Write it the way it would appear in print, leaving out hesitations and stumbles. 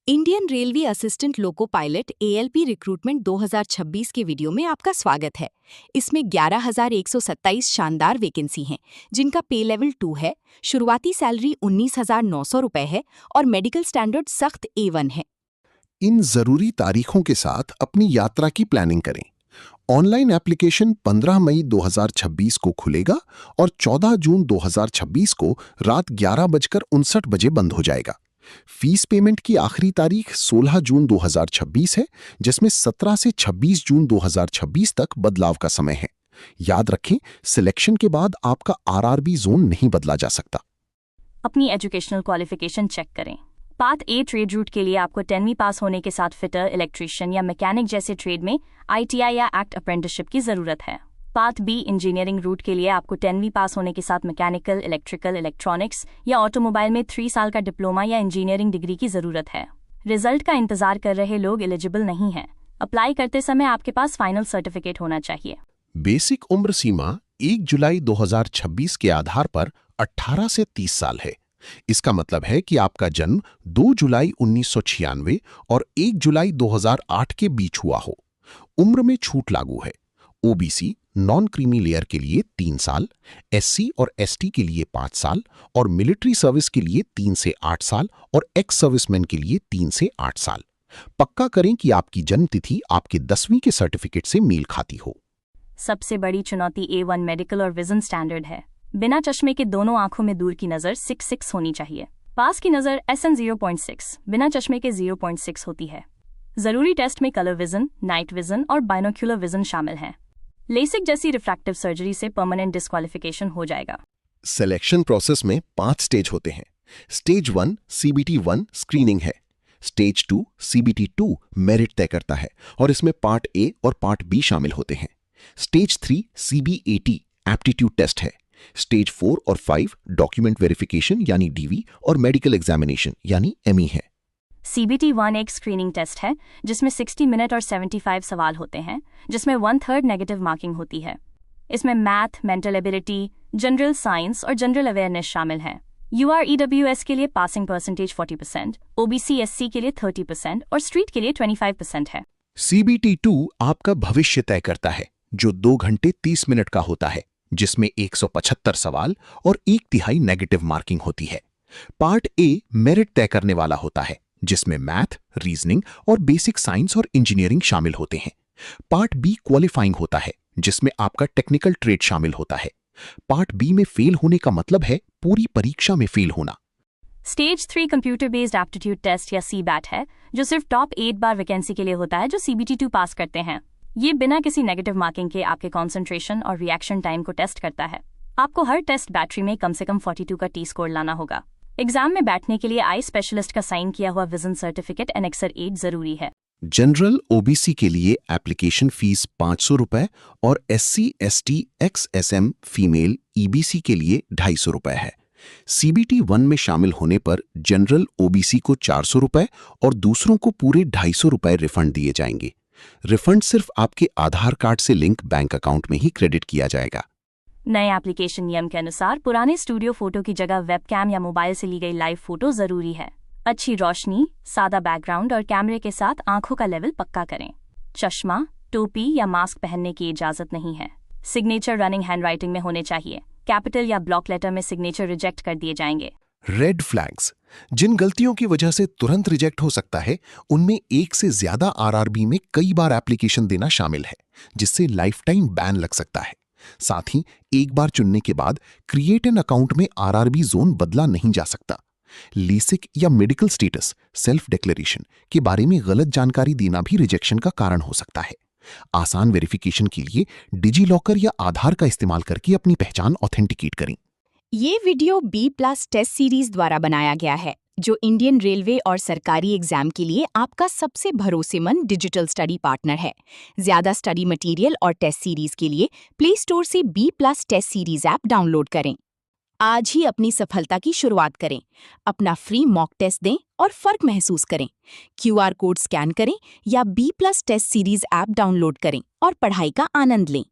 Indian railway assistant loco pilot ALP recruitment 2026 के video में आपका स्वागत है। इसमें 11,127 शानदार वैकेंसी हैं, जिनका पे लेवल 2 है, शुरुआती सैलरी 19,900 रुपए है और मेडिकल स्टैंडर्ड सख्त A1 है। इन जरूरी तारीखों के साथ अपनी यात्रा की प्लानिंग करें। ऑनलाइन एप्लीकेशन 15 मई 2026 को खुलेगा और 14 जून 2026 को रात 11:59 बंद हो जाएगा। फीस पेमेंट की आखिरी तारीख 16 जून 2026 है, जिसमें 17 से 26 जून 2026 तक बदलाव का समय है। याद रखें, सिलेक्शन के बाद आपका RRB जोन नहीं बदला जा सकता। अपनी एजुकेशनल क्वालिफिकेशन चेक करें। पार्ट ए ट्रेड रूट के लिए आपको 10वीं पास होने के साथ फिटर, इलेक्ट्रीशियन या मैकेनिक जैसे ट्रेड में ITI या एक्ट अप्रेंटिसशिप की जरूरत है। पार्ट बी इंजीनियरिंग रूट के लिए आपको 10वीं पास होने के साथ मैकेनिकल, इलेक्ट्रिकल, इलेक्ट्रॉनिक्स या ऑटोमोबाइल में 3 साल का डिप्लोमा या इंजीनियरिंग डिग्री की जरूरत है। रिजल्ट का इंतजार कर रहे लोग एलिजिबल नहीं हैं। अप्लाई करते समय आपके पास फाइनल सर्टिफिकेट होना चाहिए। बेसिक उम्र सीमा 1 जुलाई 2026 के आधार पर 18 से 30 साल है। इसका मतलब है कि आपका जन्म 2 जुलाई 1996 और 1 जुलाई 2008 के बीच हुआ हो। उम्र में छूट लागू है। OBC नॉन क्रीमी लेयर के लिए 3 साल, SC और ST के लिए 5 साल और मिलिट्री सर्विस के लिए 3 से 8 साल और एक्स सर्विसमैन के लिए 3 से 8 साल। पक्का करें कि आपकी जन्म तिथि आपके 10वीं के सर्टिफिकेट से मेल खाती हो। सबसे बड़ी चुनौती A1 मेडिकल और विजन स्टैंडर्ड है। बिना चश्मे के दोनों आंखों में दूर की नजर 6.6 होनी चाहिए। पास की नजर SN 0.6, बिना चश्मे के 0.6 होती है। जरूरी टेस्ट में कलर विजन, नाइट विजन और बाइनोक्यूलर विजन शामिल हैं। लेसिक जैसी रिफ्रैक्टिव सर्जरी से परमानेंट डिस्क्वालिफिकेशन हो जाएगा। सिलेक्शन प्रोसेस में 5 स्टेज होते हैं। स्टेज 1 CBT 1 स्क्रीनिंग है। स्टेज 2 CBT 2 मेरिट तय करता है और इसमें पार्ट A और पार्ट B शामिल होते हैं। स्टेज 3 CBAT एप्टीट्यूड टेस्ट है। स्टेज 4 और 5 डॉक्यूमेंट वेरिफिकेशन यानी DV और मेडिकल एग्जामिनेशन यानी ME है। CBT 1 एक स्क्रीनिंग टेस्ट है जिसमें 60 मिनट और 75 सवाल होते हैं, जिसमें 1/3 नेगेटिव मार्किंग होती है। इसमें math, mental ability, general science और जनरल अवेयरनेस शामिल हैं। UREWS के लिए पासिंग परसेंटेज 40%, OBC SC के लिए 30% और स्ट्रीट के लिए 25% है। CBT 2 आपका भविष्य तय करता है, जो 2 घंटे 30 मिनट का होता है, जिसमें 175 सवाल और 1/3 नेगेटिव मार्किंग होती है। पार्ट A मेरिट तय करने वाला होता है, जिसमें मैथ, रीजनिंग और बेसिक साइंस और इंजीनियरिंग शामिल होते हैं। पार्ट B क्वालिफाइंग होता है, जिसमें आपका टेक्निकल ट्रेड शामिल होता है। पार्ट B में फेल होने का मतलब है पूरी परीक्षा में फेल होना। Stage 3 computer based aptitude test या CBAT है, जो सिर्फ टॉप 8 बार वैकेंसी के लिए होता है जो CBT 2 पास करते हैं। ये बिना किसी नेगेटिव मार्किंग के आपके कंसंट्रेशन और रिएक्शन टाइम को टेस्ट करता है। आपको हर टेस्ट बैटरी में कम से कम 42 का T स्कोर लाना होगा। एग्जाम में बैठने के लिए आई स्पेशलिस्ट का साइन किया हुआ विजन सर्टिफिकेट एनेक्सर 8 जरूरी है। जनरल OBC के लिए एप्लीकेशन फीस 500 रुपए और SC ST XSM female EBC के लिए 250 रुपए है। CBT 1 में शामिल होने पर जनरल OBC को 400 रुपए और दूसरों को पूरे 250 रुपए रिफंड दिए जाएंगे। रिफंड सिर्फ आपके आधार कार्ड से लिंक बैंक अकाउंट में ही क्रेडिट किया जाएगा। नए एप्लीकेशन नियम के अनुसार पुराने स्टूडियो फोटो की जगह वेबकैम या मोबाइल से ली गई लाइव फोटो जरूरी है। अच्छी रोशनी, सादा बैकग्राउंड और कैमरे के साथ आंखों का लेवल पक्का करें। चश्मा, टोपी या मास्क पहनने की इजाजत नहीं है। सिग्नेचर रनिंग हैंडराइटिंग में होने चाहिए। कैपिटल या ब्लॉक लेटर में सिग्नेचर रिजेक्ट कर दिए जाएंगे। रेड फ्लैग्स, जिन गलतियों की वजह से तुरंत रिजेक्ट हो सकता है, उनमें एक से ज्यादा RRB में कई बार एप्लीकेशन देना शामिल है, जिससे लाइफ टाइम बैन लग सकता है। साथ ही एक बार चुनने के बाद क्रिएट एन अकाउंट में RRB जोन बदला नहीं जा सकता। लीसिक या मेडिकल स्टेटस सेल्फ डिक्लेरेशन के बारे में गलत जानकारी देना भी रिजेक्शन का कारण हो सकता है। आसान वेरिफिकेशन के लिए डिजी लॉकर या आधार का इस्तेमाल करके अपनी पहचान ऑथेंटिकेट करें। ये वीडियो B+ टेस्ट सीरीज द्वारा बनाया गया है, जो इंडियन रेलवे और सरकारी एग्जाम के लिए आपका सबसे भरोसेमंद डिजिटल स्टडी पार्टनर है। ज्यादा स्टडी मटेरियल और टेस्ट सीरीज के लिए प्ले स्टोर से B+ test series app download करें। आज ही अपनी सफलता की शुरुआत करें। अपना फ्री मॉक टेस्ट दें और फर्क महसूस करें। QR कोड स्कैन करें या B+ test series app download करें और पढ़ाई का आनंद लें।